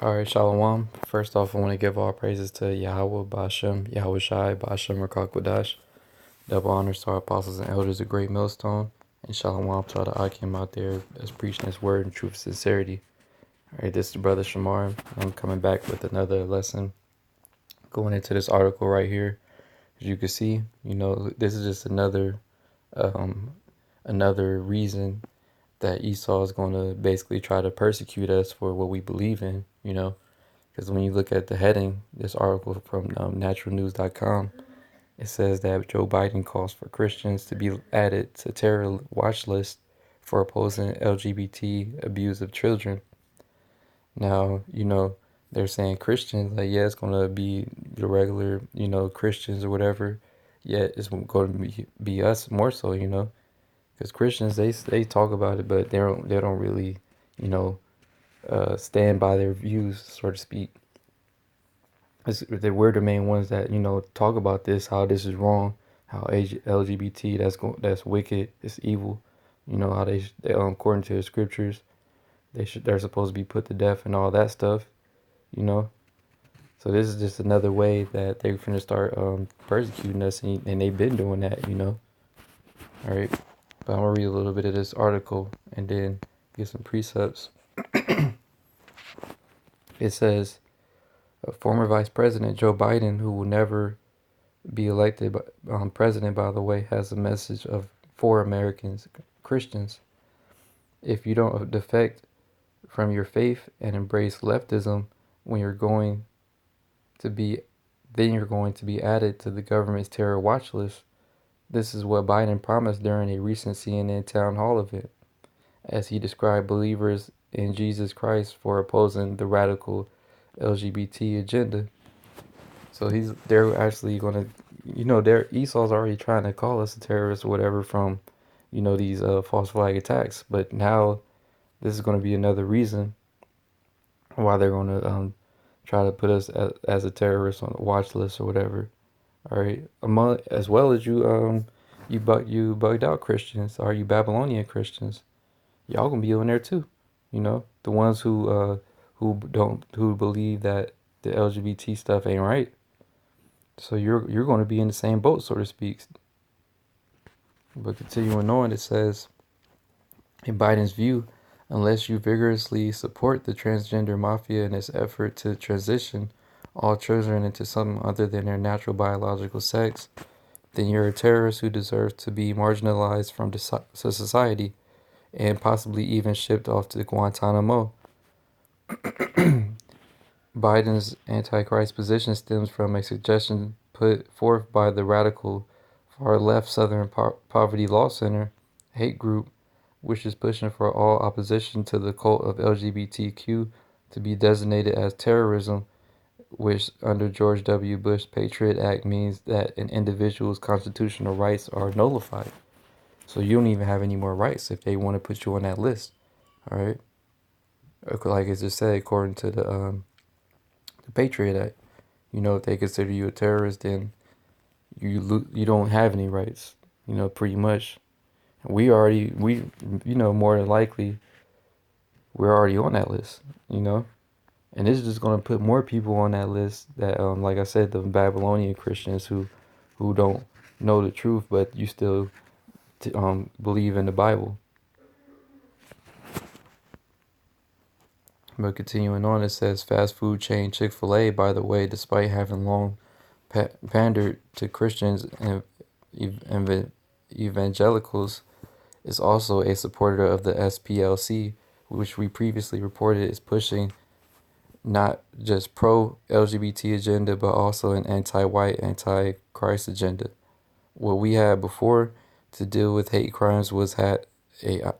All right, Shalom. First off, I want to give all praises to Yahweh, Bashem, Yahweh Shai, Bashem, Rakakwadash. Double honors to our apostles and elders of Great Millstone. And Shalom to all the Akim out there that's preaching His word in truth and sincerity. All right, this is Brother Shamar. I'm coming back with another lesson. Going into this article right here, as you can see, this is just um, another reason that Esau is going to basically try to persecute us for what we believe in. Because when you look at the heading, this article from naturalnews.com, it says that Joe Biden calls for Christians to be added to terror watch list for opposing LGBT abuse of children. Now, they're saying Christians, like, yeah, it's going to be the regular, Christians or whatever. Yet it's going to be us more so. Because Christians, they talk about it, but they don't really, you know, stand by their views, so to speak. We're the main ones that talk about this, how this is wrong, how LGBT that's wicked, it's evil. How they according to the scriptures they're supposed to be put to death and all that stuff. You know, so this is just another way that they're gonna start persecuting us, and they've been doing that. All right, but I'm gonna read a little bit of this article and then get some precepts. It says, former Vice President Joe Biden, who will never be elected president, by the way, has a message for Americans, Christians. If you don't defect from your faith and embrace leftism, when you're going to be, then you're going to be added to the government's terror watch list. This is what Biden promised during a recent CNN town hall event, as he described believers in Jesus Christ for opposing the radical LGBT agenda. So they're actually gonna, they're Esau's already trying to call us a terrorist or whatever from, these false flag attacks. But now this is gonna be another reason why they're gonna try to put us as a terrorist on the watch list or whatever. All right, among as well as you bugged out Christians, or you Babylonian Christians, y'all gonna be on there too. The ones who believe that the LGBT stuff ain't right. So you're going to be in the same boat, so to speak. But continuing on, it says, in Biden's view, unless you vigorously support the transgender mafia in its effort to transition all children into something other than their natural biological sex, then you're a terrorist who deserves to be marginalized from society and possibly even shipped off to Guantanamo. Biden's anti-Christ position stems from a suggestion put forth by the radical far-left Southern Poverty Law Center hate group, which is pushing for all opposition to the cult of LGBTQ to be designated as terrorism, which under George W. Bush Patriot Act means that an individual's constitutional rights are nullified. So you don't even have any more rights if they want to put you on that list. All right, like it just said, according to the Patriot Act. If they consider you a terrorist, then you don't have any rights. Pretty much. More than likely we're already on that list. And this is just gonna put more people on that list that, like I said, the Babylonian Christians who don't know the truth, but you still believe in the Bible. But continuing on, it says fast food chain Chick-fil-A, by the way, despite having long pandered to Christians and evangelicals, is also a supporter of the SPLC, which we previously reported is pushing not just pro-LGBT agenda, but also an anti-white, anti-Christ agenda. What we had before to deal with hate crimes was had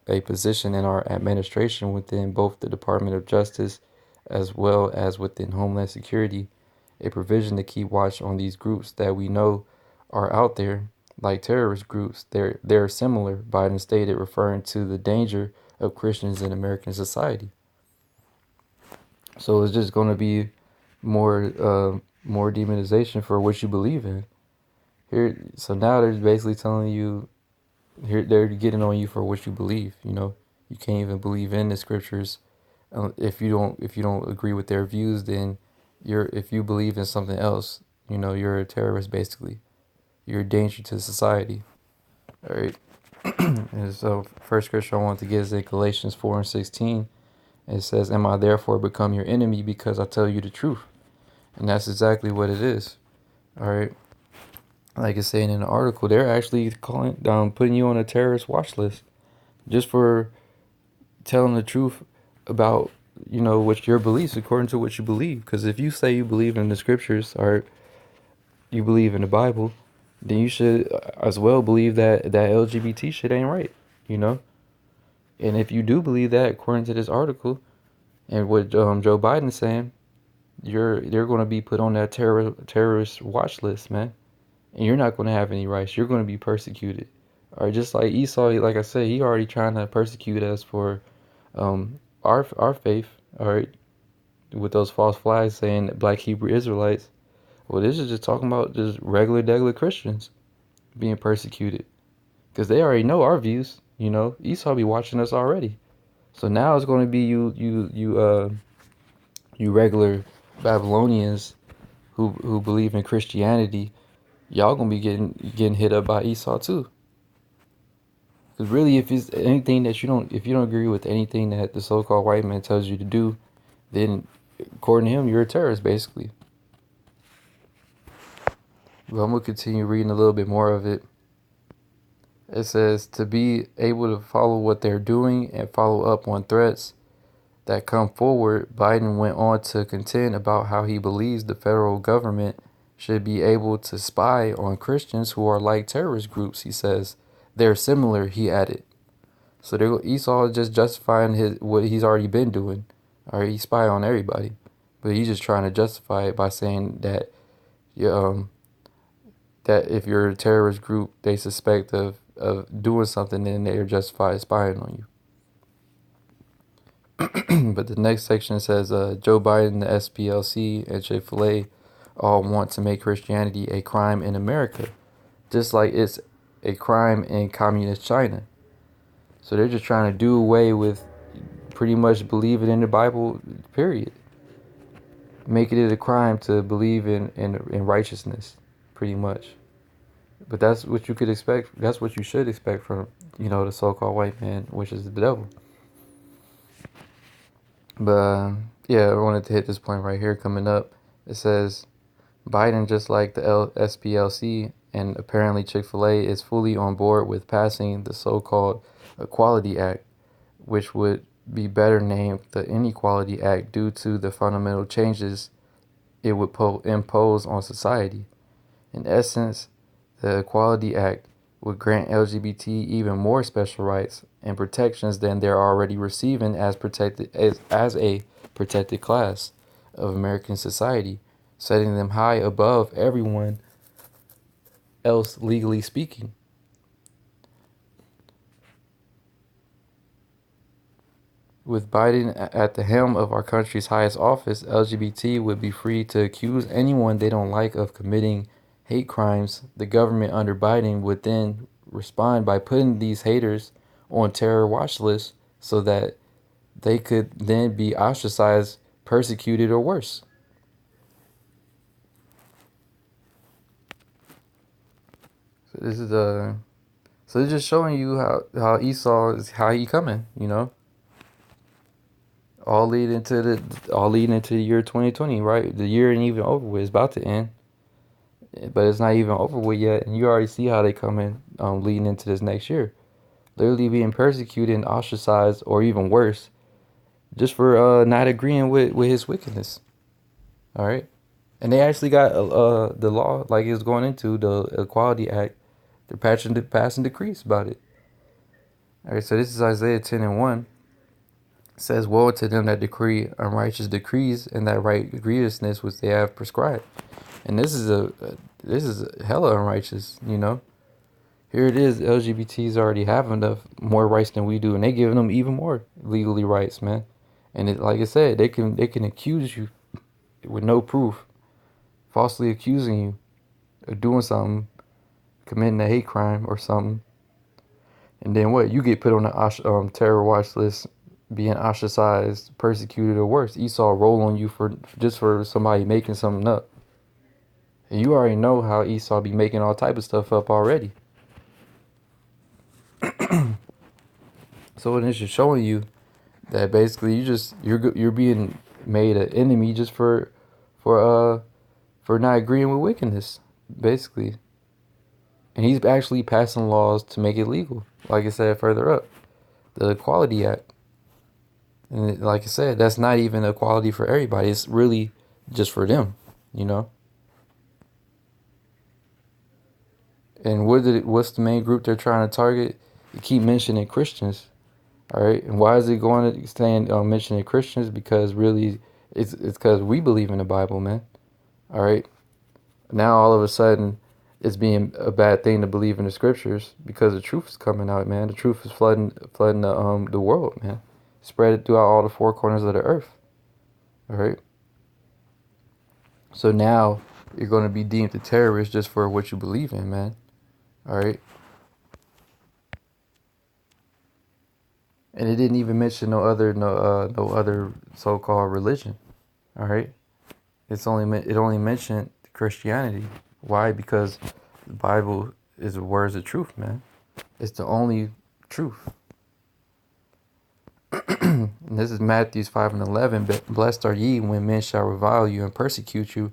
a position in our administration within both the Department of Justice as well as within Homeland Security, a provision to keep watch on these groups that we know are out there, like terrorist groups. They're similar, Biden stated, referring to the danger of Christians in American society. So it's just going to be more demonization for what you believe in. So now they're basically telling you, here they're getting on you for what you believe. You can't even believe in the scriptures If you don't agree with their views, then if you believe in something else, you're a terrorist basically. You're a danger to society. All right. And so first scripture I want to get is in Galatians 4:16. It says, "Am I therefore become your enemy because I tell you the truth?" And that's exactly what it is. All right. Like it's saying in the article, they're actually putting you on a terrorist watch list just for telling the truth about what your beliefs according to what you believe. Because if you say you believe in the scriptures or you believe in the Bible, then you should as well believe that LGBT shit ain't right, you know. And if you do believe that, according to this article and what Joe Biden's saying, they're going to be put on that terrorist watch list, man. And you're not going to have any rights. You're going to be persecuted. Or just like Esau, like I said, he already trying to persecute us for our faith. All right, with those false flags saying Black Hebrew Israelites. Well, this is just talking about just regular Christians being persecuted because they already know our views. Esau be watching us already. So now it's going to be you regular Babylonians who believe in Christianity. Y'all gonna be getting hit up by Esau too. Because really, if it's anything that if you don't agree with anything that the so-called white man tells you to do, then according to him, you're a terrorist, basically. But I'm gonna continue reading a little bit more of it. It says to be able to follow what they're doing and follow up on threats that come forward. Biden went on to contend about how he believes the federal government should be able to spy on Christians who are like terrorist groups. He says they're similar. He added. So Esau is just justifying what he's already been doing. All right, he spy on everybody, but he's just trying to justify it by saying that, that if you're a terrorist group, they suspect of doing something, then they're justified spying on you. But the next section says, Joe Biden, the SPLC, and Chick-fil-A all want to make Christianity a crime in America, just like it's a crime in communist China. So they're just trying to do away with pretty much believing in the Bible, period. Making it a crime to believe in righteousness, pretty much. But that's what you could expect. That's what you should expect from, the so-called white man, which is the devil. But yeah, I wanted to hit this point right here coming up. It says Biden, just like the SPLC and apparently Chick-fil-A, is fully on board with passing the so-called Equality Act, which would be better named the Inequality Act due to the fundamental changes it would impose on society. In essence, the Equality Act would grant LGBT even more special rights and protections than they're already receiving as a protected class of American society, setting them high above everyone else legally speaking. With Biden at the helm of our country's highest office, LGBT would be free to accuse anyone they don't like of committing hate crimes. The government under Biden would then respond by putting these haters on terror watch lists so that they could then be ostracized, persecuted, or worse. So this is so it's just showing you how Esau is how he coming, all leading into the year 2020, right? The year ain't even over with. It's about to end, but it's not even over with yet, and you already see how they coming, leading into this next year. Literally being persecuted and ostracized, or even worse, just for not agreeing with his wickedness. All right, and they actually got the law like it's going into the Equality Act. They're passing decrees about it. All right, so this is Isaiah 10:1. It says, "Woe to them that decree unrighteous decrees and that right grievousness which they have prescribed." And this is hella unrighteous. Here it is. LGBTs already have enough more rights than we do, and they giving them even more legally rights, man. And like I said, they can accuse you with no proof, falsely accusing you of doing something, committing a hate crime or something, and then what? You get put on the terror watch list being ostracized, persecuted, or worse. Esau roll on you for just for somebody making something up. And you already know how Esau be making all type of stuff up already. So it's just showing you that basically you're being made an enemy just for for not agreeing with wickedness, basically. And he's actually passing laws to make it legal. Like I said further up, the Equality Act. And like I said, that's not even equality for everybody. It's really just for them, you know. And what's the main group they're trying to target? You keep mentioning Christians, all right. And why is it going to stand mentioning Christians? Because really, it's because we believe in the Bible, man. All right. Now all of a sudden, it's being a bad thing to believe in the scriptures because the truth is coming out, man. The truth is flooding the world, man. Spread it throughout all the four corners of the earth. All right. So now you're going to be deemed a terrorist just for what you believe in, man. All right. And it didn't even mention no other so-called religion. All right. It only mentioned Christianity. Why? Because the Bible is the words of truth, man. It's the only truth. And this is Matthew 5:11. Blessed are ye when men shall revile you and persecute you,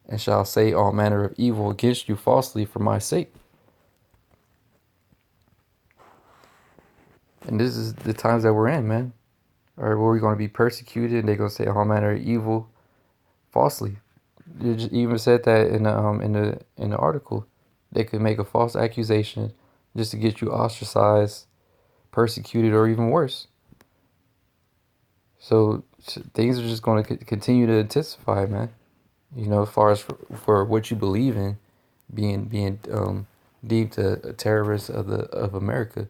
and shall say all manner of evil against you falsely for my sake. And this is the times that we're in, man. Or where we're going to be persecuted, and they're going to say all manner of evil falsely. You just even said that in the article. They could make a false accusation just to get you ostracized, persecuted, or even worse. So things are just going to continue to intensify, man. You know, as far as for what you believe in, being deemed a terrorist of America,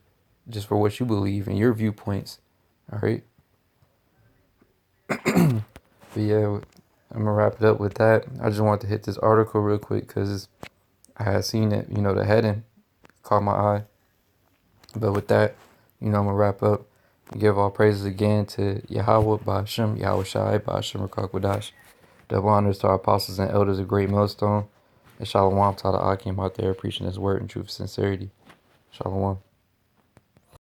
just for what you believe and your viewpoints. All right. But yeah, I'm gonna wrap it up with that. I just wanted to hit this article real quick because I had seen it. You know, the heading caught my eye. But with that, you know, I'm gonna wrap up. Give all praises again to Yahweh, Ba'ashem, Yahweh Shai, Ba'ashem, Rakakwadash. Double honors to our apostles and elders of Great Millstone. And Shalom to the Akim out there preaching his word in truth and sincerity. Shalom.